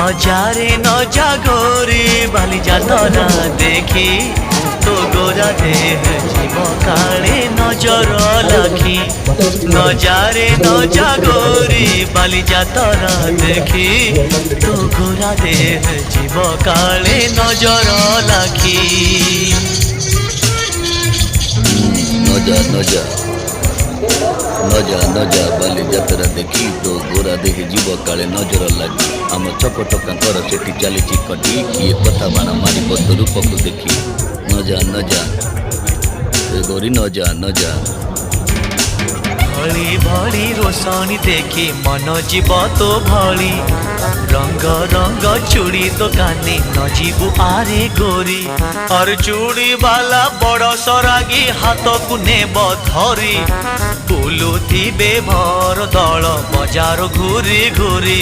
নজারে নজা গোরি বালি যাতনা দেখি তো গোরা দেহ জীব কালে নজর লাখি নজারে নজা গোরি বালি যাতনা দেখি তো গোরা দেহ জীব কালে নজর লাখি নজা নজা নজা নজা বালি যাত্রা দেখি তো গোরা দেখি জীব কাଳେ নଜର ଲାଗି ଆମ ଛକ ଟୋକାଙ୍କର ସେଠି ଚାଲିଛି କଟି କିଏ କଥା ବାଣ ମାରିବ ତୋ ରୂପକୁ ଦେଖି ନଜା ନଜା ଏ ଗୋରି ନଜା ନଜା भली भली रोशनी देखी मन जीव तो भली रंग रंग चूड़ी तो कानी न जीवु आरे गोरी और चूड़ी वाला बड़ सरागी हाथ को नेब धरी बुलुथिबे भर दल बजार घूरी घूरी